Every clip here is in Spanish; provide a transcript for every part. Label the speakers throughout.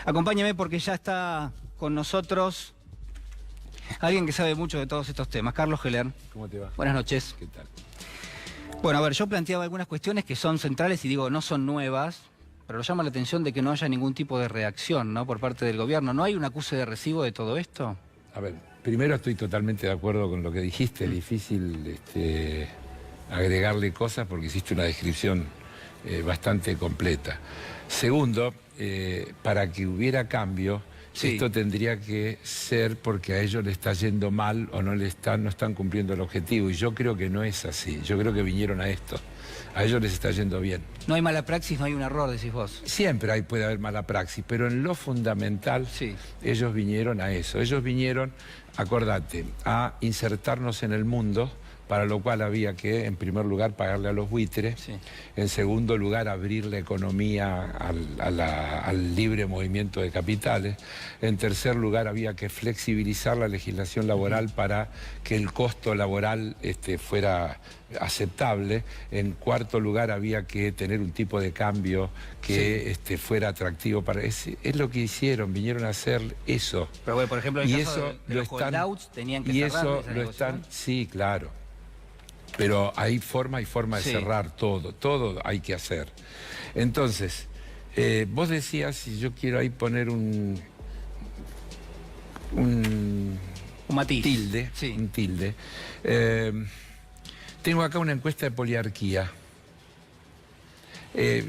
Speaker 1: Acompáñame porque ya está con nosotros alguien que sabe mucho de todos estos temas, Carlos Heller.
Speaker 2: ¿Cómo te va?
Speaker 1: Buenas noches.
Speaker 2: ¿Qué tal?
Speaker 1: Bueno, a ver, yo planteaba algunas cuestiones que son centrales y digo, no son nuevas, pero llama la atención de que no haya ningún tipo de reacción, ¿no?, por parte del gobierno. ¿No hay un acuse de recibo de todo esto?
Speaker 2: A ver, primero estoy totalmente de acuerdo con lo que dijiste. Es difícil agregarle cosas porque hiciste una descripción bastante completa. Segundo, para que hubiera cambio,
Speaker 1: sí,
Speaker 2: esto tendría que ser porque a ellos le está yendo mal o no están cumpliendo el objetivo. Y yo creo que no es así. Yo creo que vinieron a esto. A ellos les está yendo bien.
Speaker 1: No hay mala praxis, no hay un error, decís vos.
Speaker 2: Siempre puede haber mala praxis, pero en lo fundamental,
Speaker 1: sí,
Speaker 2: ellos vinieron a eso. Ellos vinieron, acordate, a insertarnos en el mundo, para lo cual había que, en primer lugar, pagarle a los buitres,
Speaker 1: sí,
Speaker 2: en segundo lugar, abrir la economía al libre movimiento de capitales, en tercer lugar, había que flexibilizar la legislación laboral para que el costo laboral fuera aceptable, en cuarto lugar, había que tener un tipo de cambio que fuera atractivo para... Es lo que hicieron, vinieron a hacer eso.
Speaker 1: Pero bueno, por ejemplo, en el caso de los
Speaker 2: están,
Speaker 1: holdouts tenían que
Speaker 2: y
Speaker 1: cerrar
Speaker 2: eso
Speaker 1: esa
Speaker 2: lo
Speaker 1: negociación.
Speaker 2: están, sí, claro. Pero hay forma de
Speaker 1: sí,
Speaker 2: cerrar todo hay que hacer. Entonces, vos decías, y yo quiero ahí poner un
Speaker 1: matiz.
Speaker 2: tilde,
Speaker 1: sí,
Speaker 2: un tilde. Tengo acá una encuesta de poliarquía.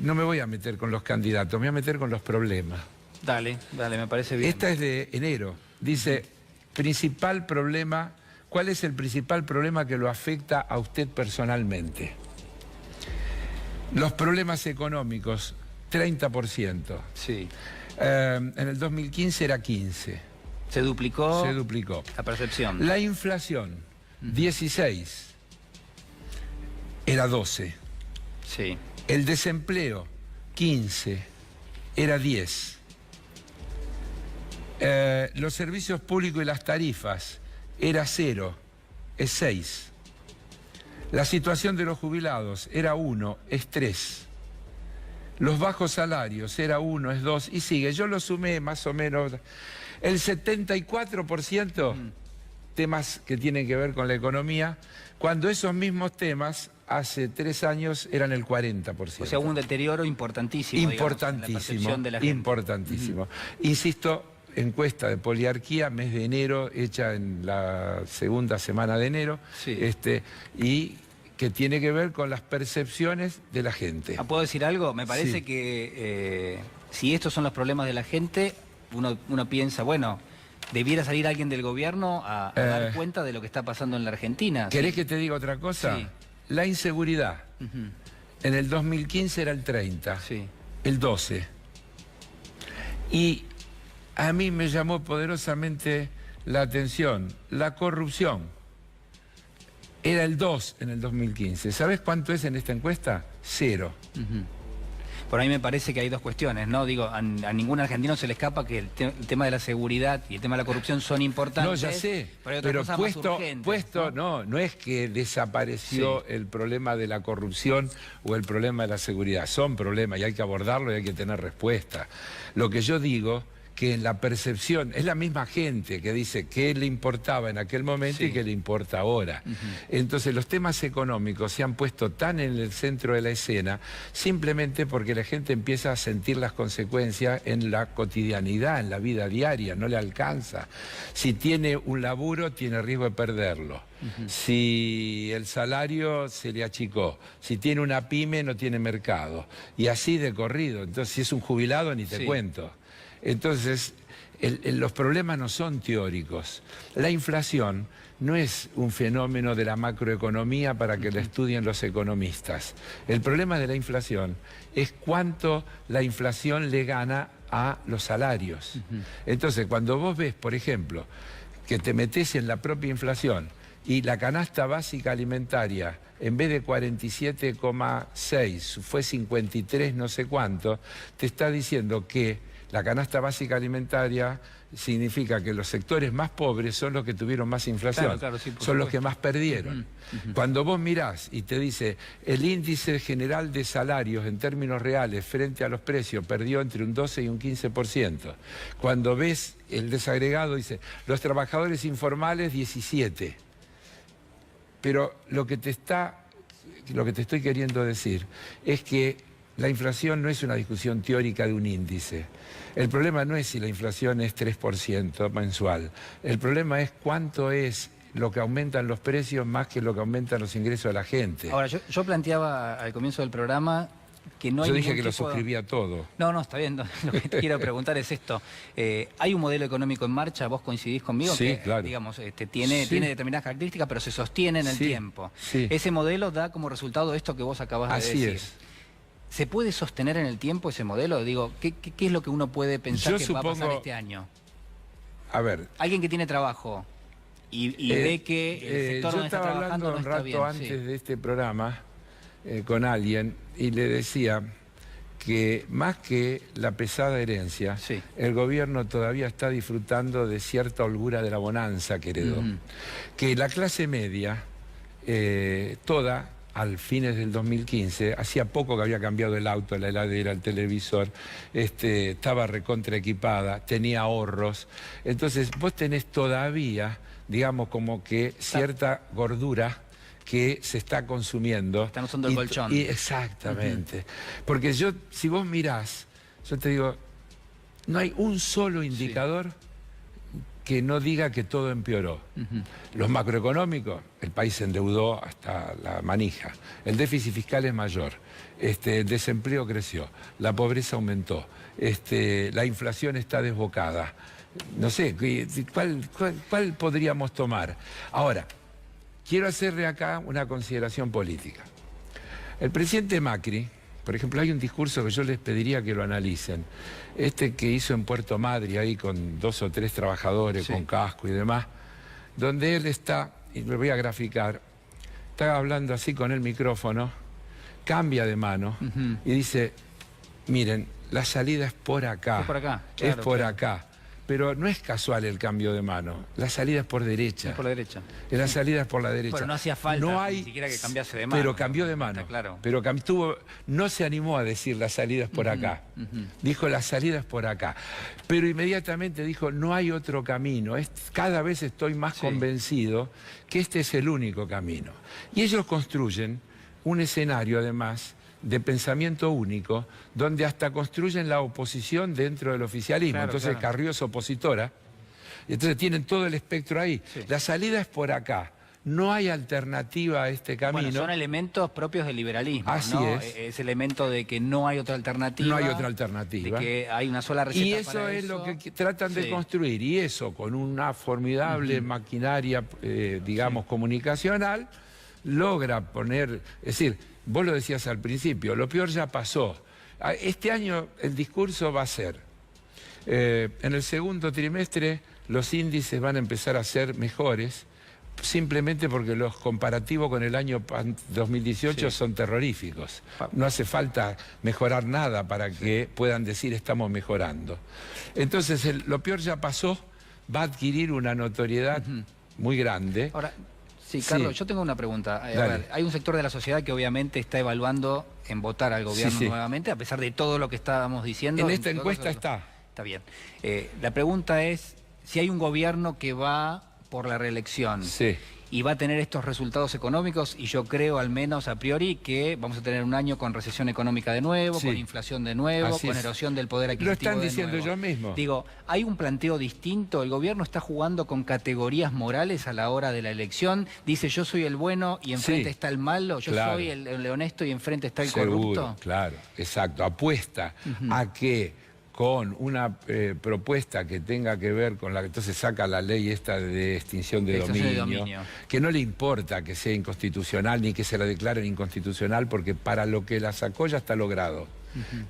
Speaker 2: No me voy a meter con los candidatos, me voy a meter con los problemas.
Speaker 1: Dale, me parece bien.
Speaker 2: Esta es de enero. Dice, principal problema... ¿Cuál es el principal problema que lo afecta a usted personalmente? Los problemas económicos, 30%.
Speaker 1: Sí.
Speaker 2: En el 2015 era 15%.
Speaker 1: Se duplicó.
Speaker 2: Se duplicó.
Speaker 1: La percepción.
Speaker 2: La inflación, 16%. Era 12%.
Speaker 1: Sí.
Speaker 2: El desempleo, 15%. Era 10%. Los servicios públicos y las tarifas, era 0, es 6. La situación de los jubilados era 1, es 3. Los bajos salarios era 1, es 2 y sigue. Yo lo sumé más o menos. El 74% temas que tienen que ver con la economía, cuando esos mismos temas hace 3 años eran el 40%.
Speaker 1: O sea, hubo un deterioro importantísimo.
Speaker 2: Importantísimo,
Speaker 1: digamos, en la percepción de la gente.
Speaker 2: importantísimo. Insisto, encuesta de poliarquía, mes de enero, hecha en la segunda semana de enero,
Speaker 1: sí,
Speaker 2: y que tiene que ver con las percepciones de la gente.
Speaker 1: ¿Puedo decir algo? Me parece
Speaker 2: Sí.
Speaker 1: que si estos son los problemas de la gente, uno piensa, bueno, debiera salir alguien del gobierno a dar cuenta de lo que está pasando en la Argentina.
Speaker 2: ¿Querés
Speaker 1: ¿sí?
Speaker 2: que te diga otra cosa?
Speaker 1: Sí.
Speaker 2: La inseguridad. En el 2015 era el 30,
Speaker 1: Sí.
Speaker 2: el 12. Y a mí me llamó poderosamente la atención la corrupción. Era el 2 en el 2015. ¿Sabés cuánto es en esta encuesta? 0.
Speaker 1: Por ahí me parece que hay dos cuestiones, ¿no? Digo, a ningún argentino se le escapa que el tema de la seguridad y el tema de la corrupción son importantes.
Speaker 2: No, ya sé,
Speaker 1: pero, hay otras cosas más urgentes,
Speaker 2: no es que desapareció
Speaker 1: sí,
Speaker 2: el problema de la corrupción o el problema de la seguridad. Son problemas y hay que abordarlo y hay que tener respuesta. Lo que yo digo, que en la percepción, es la misma gente que dice qué le importaba en aquel momento, sí, y qué le importa ahora. Entonces los temas económicos se han puesto tan en el centro de la escena simplemente porque la gente empieza a sentir las consecuencias en la cotidianidad, en la vida diaria, no le alcanza. Si tiene un laburo, tiene riesgo de perderlo. Si el salario se le achicó, si tiene una pyme, no tiene mercado. Y así de corrido. Entonces, si es un jubilado, ni te
Speaker 1: sí,
Speaker 2: cuento. Entonces, los problemas no son teóricos. La inflación no es un fenómeno de la macroeconomía para que lo estudien los economistas. El problema de la inflación es cuánto la inflación le gana a los salarios. Entonces, cuando vos ves, por ejemplo, que te metés en la propia inflación y la canasta básica alimentaria, en vez de 47,6, fue 53 no sé cuánto, te está diciendo que La canasta básica alimentaria significa que los sectores más pobres son los que tuvieron más inflación,
Speaker 1: Claro, sí,
Speaker 2: son los que más perdieron. Cuando vos mirás y te dice el índice general de salarios en términos reales frente a los precios perdió entre un 12 y un 15%. Cuando ves el desagregado dice los trabajadores informales 17%. Pero lo que te estoy queriendo decir es que la inflación no es una discusión teórica de un índice. El problema no es si la inflación es 3% mensual. El problema es cuánto es lo que aumentan los precios más que lo que aumentan los ingresos de la gente.
Speaker 1: Ahora, yo planteaba al comienzo del programa que no hay
Speaker 2: Yo dije que
Speaker 1: ningún
Speaker 2: lo
Speaker 1: tipo de...
Speaker 2: suscribía todo.
Speaker 1: No, está bien. Lo que te quiero preguntar es esto. ¿Hay un modelo económico en marcha? ¿Vos coincidís conmigo?
Speaker 2: Sí,
Speaker 1: que,
Speaker 2: claro.
Speaker 1: digamos, tiene determinadas características, pero se sostiene en el tiempo.
Speaker 2: Sí.
Speaker 1: Ese modelo da como resultado esto que vos acabas de decir.
Speaker 2: Así es.
Speaker 1: ¿Se puede sostener en el tiempo ese modelo? Digo, ¿qué es lo que uno puede pensar que va a pasar este año?
Speaker 2: A ver.
Speaker 1: Alguien que tiene trabajo y ve que el sector donde está trabajando no está bien.
Speaker 2: Yo estaba hablando un rato antes de este programa con alguien y le decía que más que la pesada herencia, el gobierno todavía está disfrutando de cierta holgura de la bonanza que heredó. Que la clase media, toda, al fines del 2015, hacía poco que había cambiado el auto, la heladera, el televisor, estaba recontraequipada, tenía ahorros. Entonces vos tenés todavía, digamos, como que cierta gordura que se está consumiendo.
Speaker 1: Están usando el colchón.
Speaker 2: Exactamente. Porque si vos mirás, yo te digo, no hay un solo indicador que no diga que todo empeoró. Los macroeconómicos, el país se endeudó hasta la manija, el déficit fiscal es mayor, el desempleo creció, la pobreza aumentó, la inflación está desbocada. No sé, ¿cuál podríamos tomar? Ahora, quiero hacerle acá una consideración política. El presidente Macri, por ejemplo, hay un discurso que yo les pediría que lo analicen. Que hizo en Puerto Madryn, ahí con 2 o 3 trabajadores, con casco y demás, donde él está, y lo voy a graficar, está hablando así con el micrófono, cambia de mano y dice, miren, la salida es por acá.
Speaker 1: Es por acá.
Speaker 2: Claro, es por acá. Pero no es casual el cambio de mano. La salida es por derecha.
Speaker 1: Es por la derecha.
Speaker 2: La salida es por la derecha.
Speaker 1: Pero no hacía falta ni siquiera que cambiase de mano.
Speaker 2: Pero cambió de mano.
Speaker 1: Claro.
Speaker 2: Pero no se animó a decir la salida es por acá. Dijo la salida es por acá. Pero inmediatamente dijo no hay otro camino. Cada vez estoy más convencido que este es el único camino. Y ellos construyen un escenario además de pensamiento único, donde hasta construyen la oposición dentro del oficialismo.
Speaker 1: Claro,
Speaker 2: entonces Carrió es opositora, y entonces tienen todo el espectro ahí. La salida es por acá. No hay alternativa a este camino.
Speaker 1: Bueno, son elementos propios del liberalismo.
Speaker 2: Así
Speaker 1: ¿no?
Speaker 2: es.
Speaker 1: Es elemento de que no hay otra alternativa.
Speaker 2: No hay otra alternativa.
Speaker 1: De que hay una sola receta.
Speaker 2: Y eso es lo que tratan de construir. Y eso, con una formidable maquinaria, digamos, comunicacional, logra poner... Es decir, vos lo decías al principio, lo peor ya pasó. Este año el discurso va a ser, en el segundo trimestre los índices van a empezar a ser mejores, simplemente porque los comparativos con el año 2018 son terroríficos. No hace falta mejorar nada para que puedan decir estamos mejorando. Entonces lo peor ya pasó, va a adquirir una notoriedad muy grande.
Speaker 1: Ahora, sí, Carlos, yo tengo una pregunta. A ver, hay un sector de la sociedad que obviamente está evaluando en votar al gobierno nuevamente, a pesar de todo lo que estábamos diciendo.
Speaker 2: En esta encuesta está.
Speaker 1: Está bien. La pregunta es si hay un gobierno que va por la reelección y va a tener estos resultados económicos, y yo creo al menos a priori que vamos a tener un año con recesión económica de nuevo, con inflación de nuevo, con erosión del poder adquisitivo.
Speaker 2: Lo están diciendo ellos mismos.
Speaker 1: Digo, ¿hay un planteo distinto? ¿El gobierno está jugando con categorías morales a la hora de la elección? Dice, yo soy el bueno y enfrente está el malo, yo soy el honesto y enfrente está el corrupto.
Speaker 2: Claro, exacto. Apuesta a que con una propuesta que tenga que ver con la que entonces saca la ley esta de extinción de dominio, que no le importa que sea inconstitucional ni que se la declaren inconstitucional, porque para lo que la sacó ya está logrado,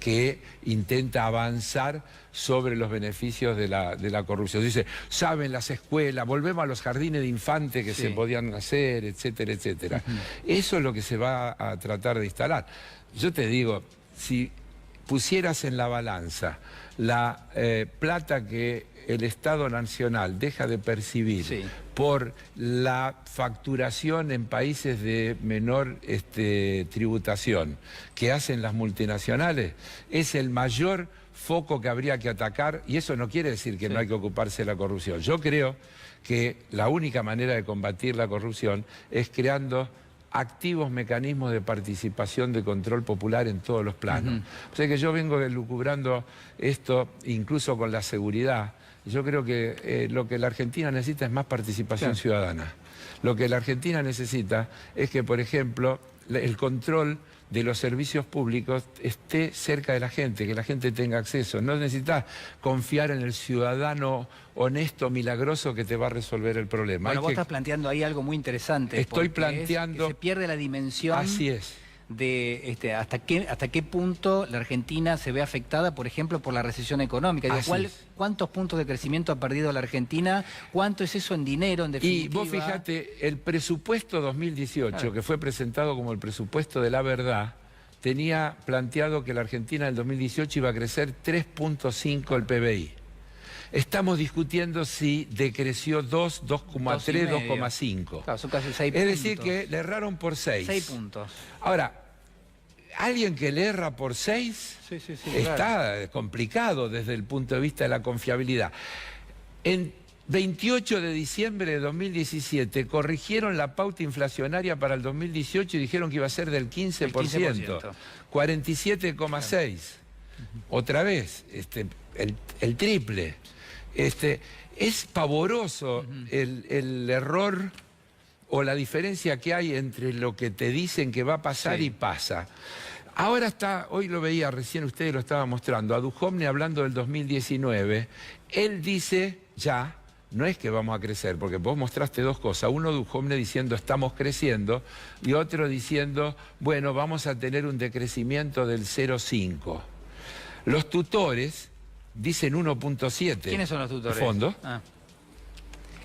Speaker 2: que intenta avanzar sobre los beneficios de la corrupción. Dice, saben las escuelas, volvemos a los jardines de infantes que se podían hacer, etcétera, etcétera. Eso es lo que se va a tratar de instalar. Yo te digo, si pusieras en la balanza la plata que el Estado Nacional deja de percibir por la facturación en países de menor tributación que hacen las multinacionales, es el mayor foco que habría que atacar, y eso no quiere decir que no hay que ocuparse de la corrupción. Yo creo que la única manera de combatir la corrupción es creando activos mecanismos de participación de control popular en todos los planos. O sea que yo vengo elucubrando esto incluso con la seguridad. Yo creo que lo que la Argentina necesita es más participación ciudadana. Lo que la Argentina necesita es que, por ejemplo, el control de los servicios públicos esté cerca de la gente, que la gente tenga acceso. No necesitas confiar en el ciudadano honesto, milagroso que te va a resolver el problema.
Speaker 1: Bueno, vos estás planteando ahí algo muy interesante.
Speaker 2: Estoy planteando...
Speaker 1: que se pierde la dimensión...
Speaker 2: Así es.
Speaker 1: De hasta qué punto la Argentina se ve afectada, por ejemplo, por la recesión económica. Digo, ¿cuántos puntos de crecimiento ha perdido la Argentina? ¿Cuánto es eso en dinero, en definitiva?
Speaker 2: Y vos fíjate, el presupuesto 2018, que fue presentado como el presupuesto de la verdad, tenía planteado que la Argentina en el 2018 iba a crecer 3.5 el PBI. Estamos discutiendo si decreció 2, 2,3, 2,5.
Speaker 1: Claro, son casi 6 puntos.
Speaker 2: Es decir, que le erraron por 6.
Speaker 1: 6 puntos.
Speaker 2: Ahora, alguien que le erra por 6 está complicado desde el punto de vista de la confiabilidad. En 28 de diciembre de 2017 corrigieron la pauta inflacionaria para el 2018 y dijeron que iba a ser del 15%. 47,6. Otra vez, el triple. Es pavoroso el error o la diferencia que hay entre lo que te dicen que va a pasar y pasa. Ahora está, hoy lo veía, recién ustedes lo estaban mostrando, a Duhovne hablando del 2019, él dice ya, no es que vamos a crecer, porque vos mostraste dos cosas, uno Duhovne diciendo estamos creciendo y otro diciendo, bueno, vamos a tener un decrecimiento del 0,5. Los tutores dicen 1.7.
Speaker 1: ¿Quiénes son los tutores?
Speaker 2: ¿Fondo?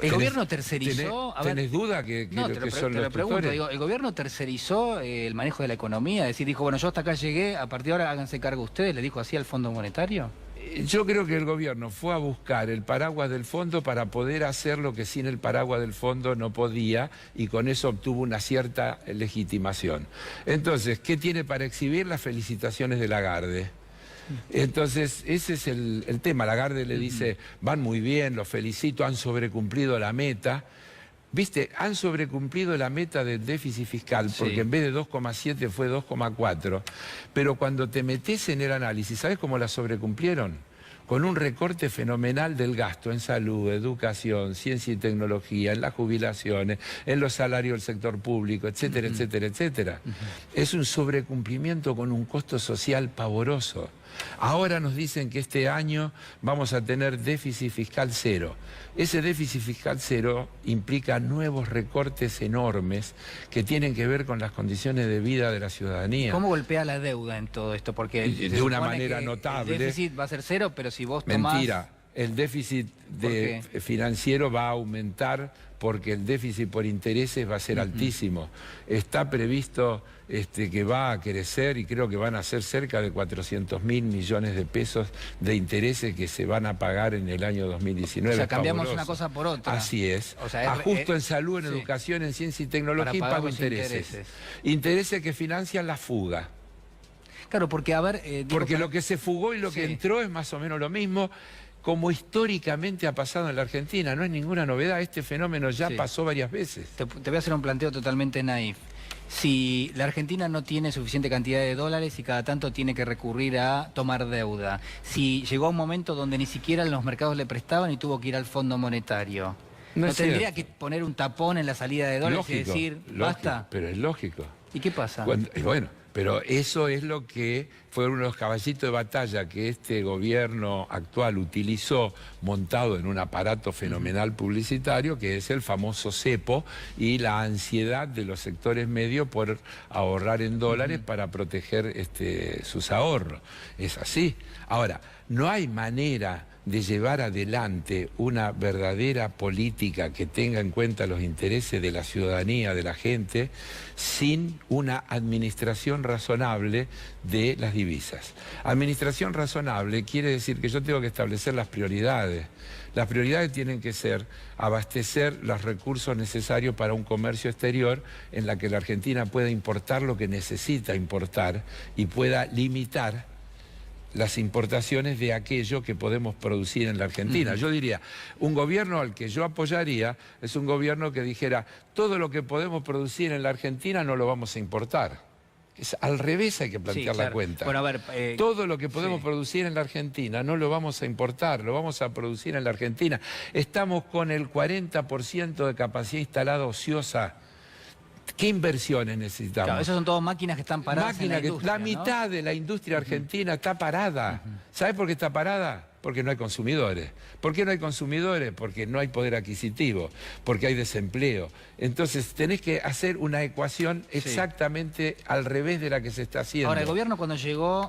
Speaker 1: ¿El gobierno tercerizó?
Speaker 2: ¿Tenés duda que son los tutores?
Speaker 1: Digo, ¿el gobierno tercerizó el manejo de la economía? Es decir, dijo, bueno, yo hasta acá llegué, a partir de ahora háganse cargo ustedes, ¿le dijo así al Fondo Monetario?
Speaker 2: Yo creo que el gobierno fue a buscar el paraguas del fondo para poder hacer lo que sin el paraguas del fondo no podía y con eso obtuvo una cierta legitimación. Entonces, ¿qué tiene para exhibir? Las felicitaciones de Lagarde. Entonces, ese es el tema. Lagarde le dice, van muy bien, los felicito, han sobrecumplido la meta. ¿Viste? Han sobrecumplido la meta del déficit fiscal, porque en vez de 2,7 fue 2,4. Pero cuando te metes en el análisis, ¿sabes cómo la sobrecumplieron? Con un recorte fenomenal del gasto en salud, educación, ciencia y tecnología, en las jubilaciones, en los salarios del sector público, etcétera, etcétera, etcétera. Es un sobrecumplimiento con un costo social pavoroso. Ahora nos dicen que este año vamos a tener déficit fiscal cero. Ese déficit fiscal cero implica nuevos recortes enormes que tienen que ver con las condiciones de vida de la ciudadanía.
Speaker 1: ¿Cómo golpea la deuda en todo esto? Porque
Speaker 2: de una manera notable.
Speaker 1: El déficit va a ser cero, pero si vos tomás...
Speaker 2: Mentira. El déficit financiero va a aumentar porque el déficit por intereses va a ser altísimo. Está previsto que va a crecer y creo que van a ser cerca de 400.000 millones de pesos de intereses que se van a pagar en el año 2019.
Speaker 1: O sea, cambiamos una cosa por otra.
Speaker 2: Así es. O sea, ajusto en salud, en educación, en ciencia y tecnología y pago intereses. Intereses que financian la fuga.
Speaker 1: Claro, porque a ver...
Speaker 2: porque lo que se fugó y lo que entró es más o menos lo mismo, como históricamente ha pasado en la Argentina. No es ninguna novedad, este fenómeno ya pasó varias veces.
Speaker 1: Te voy a hacer un planteo totalmente naif. Si la Argentina no tiene suficiente cantidad de dólares y cada tanto tiene que recurrir a tomar deuda, si llegó a un momento donde ni siquiera los mercados le prestaban y tuvo que ir al Fondo Monetario, ¿no tendría que poner un tapón en la salida de dólares y decir, basta?
Speaker 2: Pero es lógico.
Speaker 1: ¿Y qué pasa?
Speaker 2: Bueno, pero eso es lo que fue uno de los caballitos de batalla que este gobierno actual utilizó montado en un aparato fenomenal publicitario, que es el famoso cepo y la ansiedad de los sectores medios por ahorrar en dólares para proteger sus ahorros. Es así. Ahora, no hay manera de llevar adelante una verdadera política que tenga en cuenta los intereses de la ciudadanía, de la gente, sin una administración razonable de las divisas. Administración razonable quiere decir que yo tengo que establecer las prioridades. Las prioridades tienen que ser abastecer los recursos necesarios para un comercio exterior en la que la Argentina pueda importar lo que necesita importar y pueda limitar las importaciones de aquello que podemos producir en la Argentina. Yo diría, un gobierno al que yo apoyaría es un gobierno que dijera, todo lo que podemos producir en la Argentina no lo vamos a importar. Es al revés, hay que plantear la cuenta.
Speaker 1: Bueno, a ver,
Speaker 2: todo lo que podemos producir en la Argentina no lo vamos a importar, lo vamos a producir en la Argentina. Estamos con el 40% de capacidad instalada ociosa. ¿Qué inversiones necesitamos?
Speaker 1: Claro, esas son todas máquinas que están paradas en la industria,
Speaker 2: la mitad de la industria argentina está parada. ¿Sabes por qué está parada? Porque no hay consumidores. ¿Por qué no hay consumidores? Porque no hay poder adquisitivo, porque hay desempleo. Entonces tenés que hacer una ecuación exactamente al revés de la que se está haciendo.
Speaker 1: Ahora, el gobierno cuando llegó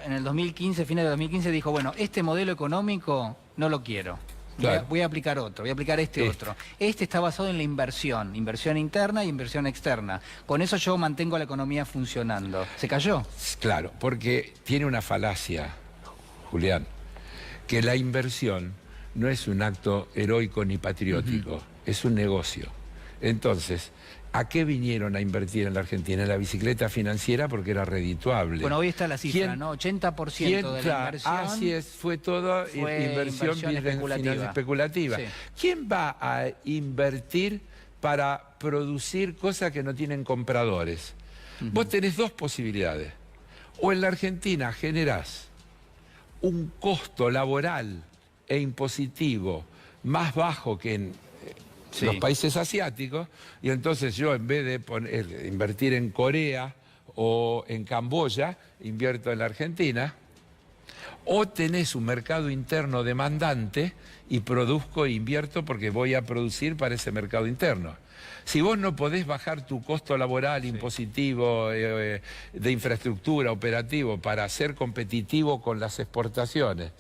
Speaker 1: en el 2015, fines de 2015, dijo, bueno, este modelo económico no lo quiero.
Speaker 2: Claro.
Speaker 1: Voy a aplicar otro, voy a aplicar otro. Este está basado en la inversión interna y inversión externa. Con eso yo mantengo la economía funcionando. ¿Se cayó?
Speaker 2: Claro, porque tiene una falacia, Julián, que la inversión no es un acto heroico ni patriótico, es un negocio. Entonces, ¿a qué vinieron a invertir en la Argentina? En la bicicleta financiera porque era redituable.
Speaker 1: Bueno, hoy está la cifra, ¿no? 80% de la inversión.
Speaker 2: Así es, fue todo inversión especulativa.
Speaker 1: Sí.
Speaker 2: ¿Quién va a invertir para producir cosas que no tienen compradores? Vos tenés dos posibilidades. O en la Argentina generás un costo laboral e impositivo más bajo que en los países asiáticos, y entonces yo en vez de invertir en Corea o en Camboya, invierto en la Argentina, o tenés un mercado interno demandante y produzco e invierto porque voy a producir para ese mercado interno. Si vos no podés bajar tu costo laboral, impositivo, de infraestructura, operativo, para ser competitivo con las exportaciones,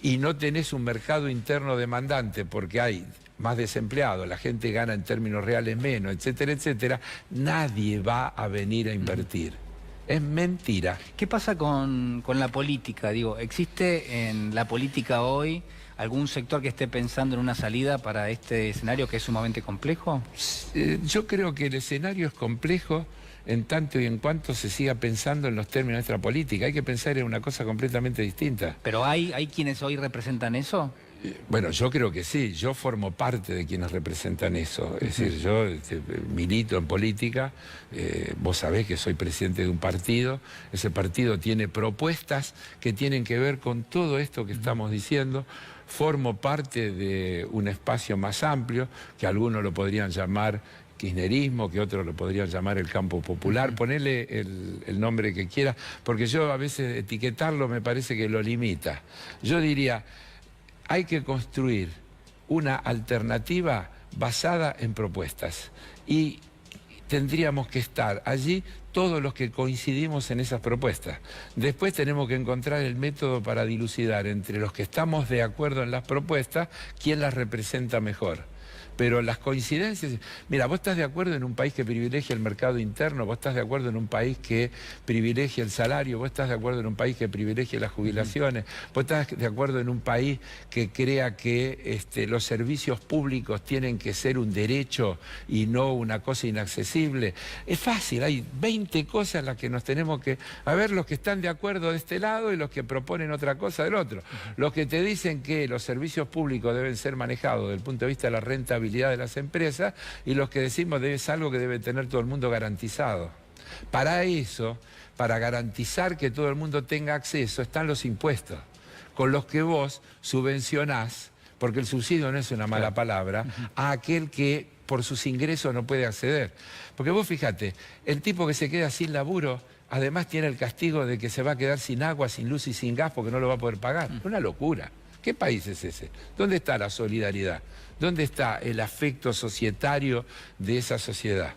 Speaker 2: y no tenés un mercado interno demandante porque hay más desempleados, la gente gana en términos reales menos, etcétera, etcétera, nadie va a venir a invertir. Es mentira.
Speaker 1: ¿Qué pasa con la política? Digo, ¿existe en la política hoy algún sector que esté pensando en una salida para este escenario que es sumamente complejo?
Speaker 2: Yo creo que el escenario es complejo en tanto y en cuanto se siga pensando en los términos de nuestra política. Hay que pensar en una cosa completamente distinta.
Speaker 1: ¿Pero hay quienes hoy representan eso?
Speaker 2: Bueno, yo creo que sí, yo formo parte de quienes representan eso, es decir, yo milito en política, vos sabés que soy presidente de un partido, ese partido tiene propuestas que tienen que ver con todo esto que estamos diciendo, formo parte de un espacio más amplio, que algunos lo podrían llamar kirchnerismo, que otros lo podrían llamar el campo popular, ponele el nombre que quiera, porque yo a veces etiquetarlo me parece que lo limita. Yo diría, hay que construir una alternativa basada en propuestas y tendríamos que estar allí todos los que coincidimos en esas propuestas. Después tenemos que encontrar el método para dilucidar entre los que estamos de acuerdo en las propuestas, quién las representa mejor. Pero las coincidencias... Mira, vos estás de acuerdo en un país que privilegia el mercado interno, vos estás de acuerdo en un país que privilegia el salario, vos estás de acuerdo en un país que privilegia las jubilaciones, vos estás de acuerdo en un país que crea que los servicios públicos tienen que ser un derecho y no una cosa inaccesible. Es fácil, hay 20 cosas en las que nos tenemos que... A ver, los que están de acuerdo de este lado y los que proponen otra cosa del otro. Los que te dicen que los servicios públicos deben ser manejados desde el punto de vista de la rentabilidad de las empresas y los que decimos que es algo que debe tener todo el mundo garantizado. Para eso, para garantizar que todo el mundo tenga acceso, están los impuestos, con los que vos subvencionás, porque el subsidio no es una mala palabra, a aquel que por sus ingresos no puede acceder. Porque vos fíjate, el tipo que se queda sin laburo, además tiene el castigo de que se va a quedar sin agua, sin luz y sin gas porque no lo va a poder pagar. Una locura. ¿Qué país es ese? ¿Dónde está la solidaridad? ¿Dónde está el afecto societario de esa sociedad?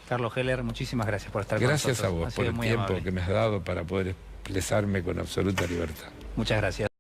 Speaker 1: Carlos Heller, muchísimas gracias por estar con nosotros.
Speaker 2: Gracias a vos por el tiempo que me has dado para poder expresarme con absoluta libertad.
Speaker 1: Muchas gracias.